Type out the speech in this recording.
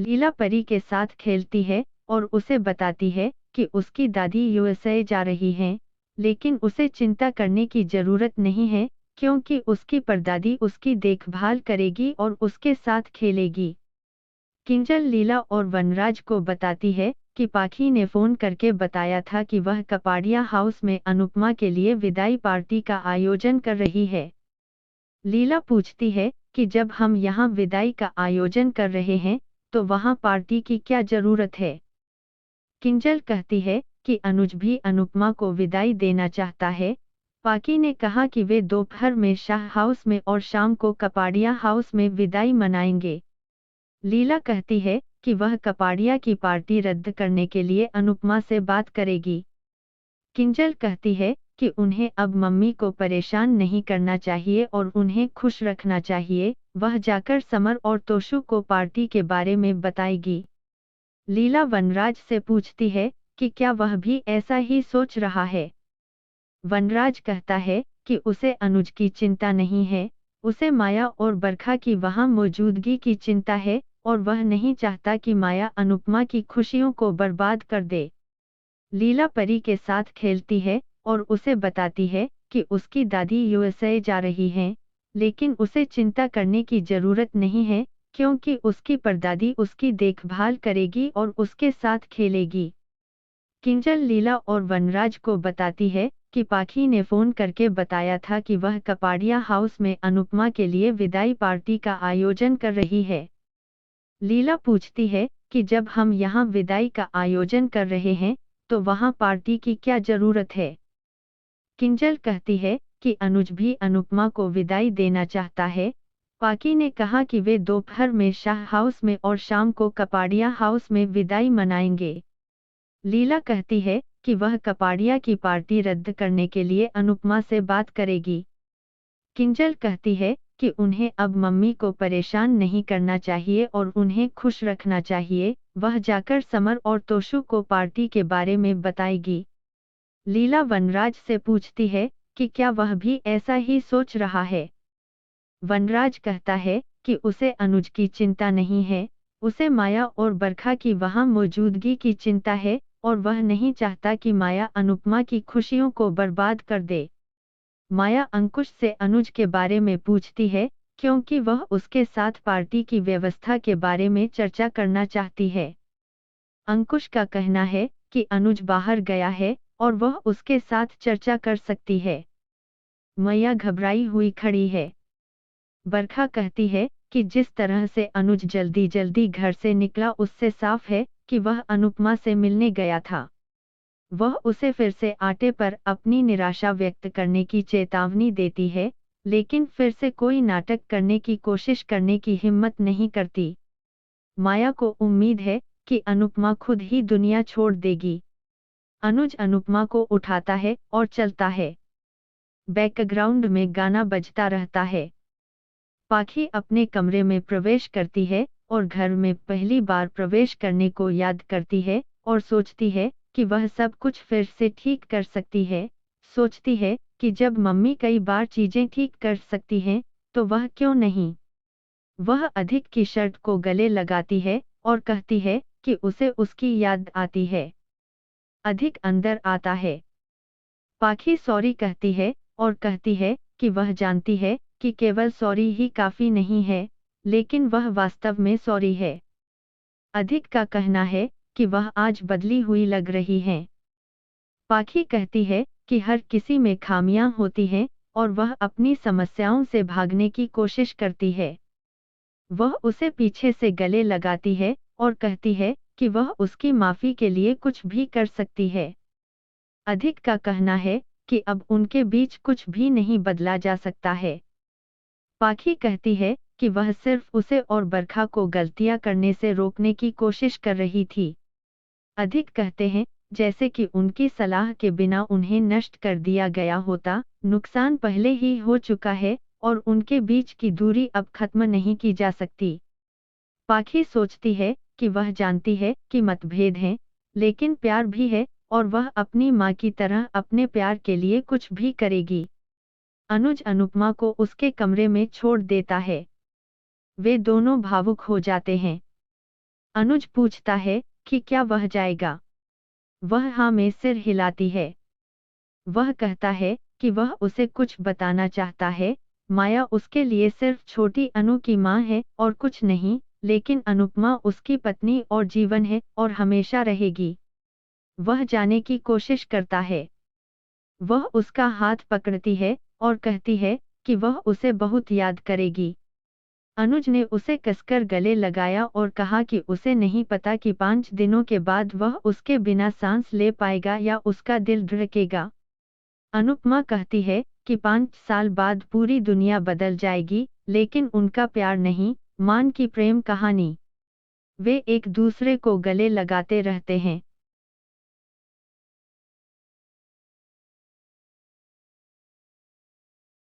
लीला परी के साथ खेलती है और उसे बताती है कि उसकी दादी यूएसए जा रही हैं, लेकिन उसे चिंता करने की जरूरत नहीं है क्योंकि उसकी परदादी उसकी देखभाल करेगी और उसके साथ खेलेगी। किंजल लीला और वनराज को बताती है कि पाखी ने फोन करके बताया था कि वह कपाड़िया हाउस में अनुपमा के लिए विदाई पार्टी का आयोजन कर रही है। लीला पूछती है कि जब हम यहाँ विदाई का आयोजन कर रहे हैं तो वहाँ पार्टी की क्या जरूरत है। किंजल कहती है कि अनुज भी अनुपमा को विदाई देना चाहता है। पाकी ने कहा कि वे दोपहर में शाह हाउस में और शाम को कपाड़िया हाउस में विदाई मनाएंगे। लीला कहती है कि वह कपाड़िया की पार्टी रद्द करने के लिए अनुपमा से बात करेगी। किंजल कहती है कि उन्हें अब मम्मी को परेशान नहीं करना चाहिए और उन्हें खुश रखना चाहिए। वह जाकर समर और तोशु को पार्टी के बारे में बताएगी। लीला वनराज से पूछती है कि क्या वह भी ऐसा ही सोच रहा है। वनराज कहता है कि उसे अनुज की चिंता नहीं है, उसे माया और बरखा की वहां मौजूदगी की चिंता है और वह नहीं चाहता कि माया अनुपमा की खुशियों को बर्बाद कर दे। लीला परी के साथ खेलती है और उसे बताती है कि उसकी दादी यूएसए जा रही हैं, लेकिन उसे चिंता करने की जरूरत नहीं है क्योंकि उसकी परदादी उसकी देखभाल करेगी और उसके साथ खेलेगी। किंजल लीला और वनराज को बताती है कि पाखी ने फोन करके बताया था कि वह कपाड़िया हाउस में अनुपमा के लिए विदाई पार्टी का आयोजन कर रही है। लीला पूछती है कि जब हम यहाँ विदाई का आयोजन कर रहे हैं तो वहाँ पार्टी की क्या जरूरत है। किंजल कहती है कि अनुज भी अनुपमा को विदाई देना चाहता है। पाकी ने कहा कि वे दोपहर में शाह हाउस में और शाम को कपाड़िया हाउस में विदाई मनाएंगे। लीला कहती है कि वह कपाड़िया की पार्टी रद्द करने के लिए अनुपमा से बात करेगी। किंजल कहती है कि उन्हें अब मम्मी को परेशान नहीं करना चाहिए और उन्हें खुश रखना चाहिए। वह जाकर समर और तोशु को पार्टी के बारे में बताएगी। लीला वनराज से पूछती है कि क्या वह भी ऐसा ही सोच रहा है। वनराज कहता है कि उसे अनुज की चिंता नहीं है, उसे माया और बरखा की वहां मौजूदगी की चिंता है और वह नहीं चाहता कि माया अनुपमा की खुशियों को बर्बाद कर दे। माया अंकुश से अनुज के बारे में पूछती है क्योंकि वह उसके साथ पार्टी की व्यवस्था के बारे में चर्चा करना चाहती है। अंकुश का कहना है कि अनुज बाहर गया है और वह उसके साथ चर्चा कर सकती है। मैया घबराई हुई खड़ी है। बरखा कहती है कि जिस तरह से अनुज जल्दी जल्दी घर से निकला उससे साफ है कि वह अनुपमा से मिलने गया था। वह उसे फिर से आटे पर अपनी निराशा व्यक्त करने की चेतावनी देती है, लेकिन फिर से कोई नाटक करने की कोशिश करने की हिम्मत नहीं करती। माया को उम्मीद है कि अनुपमा खुद ही दुनिया छोड़ देगी। अनुज अनुपमा को उठाता है और चलता है। बैकग्राउंड में गाना बजता रहता है। पाखी अपने कमरे में प्रवेश करती है और घर में पहली बार प्रवेश करने को याद करती है और सोचती है कि वह सब कुछ फिर से ठीक कर सकती है। सोचती है कि जब मम्मी कई बार चीजें ठीक कर सकती हैं, तो वह क्यों नहीं। वह अधिक की शर्ट को गले लगाती है और कहती है कि उसे उसकी याद आती है। अधिक अंदर आता है। पाखी सॉरी कहती है और कहती है कि वह जानती है कि केवल सॉरी ही काफी नहीं है, लेकिन वह वास्तव में सॉरी है। अधिक का कहना है कि वह आज बदली हुई लग रही हैं। पाखी कहती है कि हर किसी में खामियां होती हैं और वह अपनी समस्याओं से भागने की कोशिश करती है। वह उसे पीछे से गले लगाती है और कहती है कि वह उसकी माफी के लिए कुछ भी कर सकती है। अधिक का कहना है कि अब उनके बीच कुछ भी नहीं बदला जा सकता है। पाखी कहती है कि वह सिर्फ उसे और बरखा को गलतियां करने से रोकने की कोशिश कर रही थी। अधिक कहते हैं जैसे कि उनकी सलाह के बिना उन्हें नष्ट कर दिया गया होता। नुकसान पहले ही हो चुका है और उनके बीच की दूरी अब खत्म नहीं की जा सकती। पाखी सोचती है कि वह जानती है कि मतभेद हैं, लेकिन प्यार भी है और वह अपनी माँ की तरह अपने प्यार के लिए कुछ भी करेगी। अनुज अनुपमा को उसके कमरे में छोड़ देता है। वे दोनों भावुक हो जाते हैं। अनुज पूछता है कि क्या वह जाएगा। वह हाँ में सिर हिलाती है। वह कहता है कि वह उसे कुछ बताना चाहता है। माया उसके लिए सिर्फ छोटी अनु की माँ है और कुछ नहीं, लेकिन अनुपमा उसकी पत्नी और जीवन है और हमेशा रहेगी। वह जाने की कोशिश करता है। वह उसका हाथ पकड़ती है और कहती है कि वह उसे बहुत याद करेगी। अनुज ने उसे कसकर गले लगाया और कहा कि उसे नहीं पता कि 5 दिनों के बाद वह उसके बिना सांस ले पाएगा या उसका दिल धड़केगा। अनुपमा कहती है कि 5 साल बाद पूरी दुनिया बदल जाएगी, लेकिन उनका प्यार नहीं, मान की प्रेम कहानी। वे एक दूसरे को गले लगाते रहते हैं।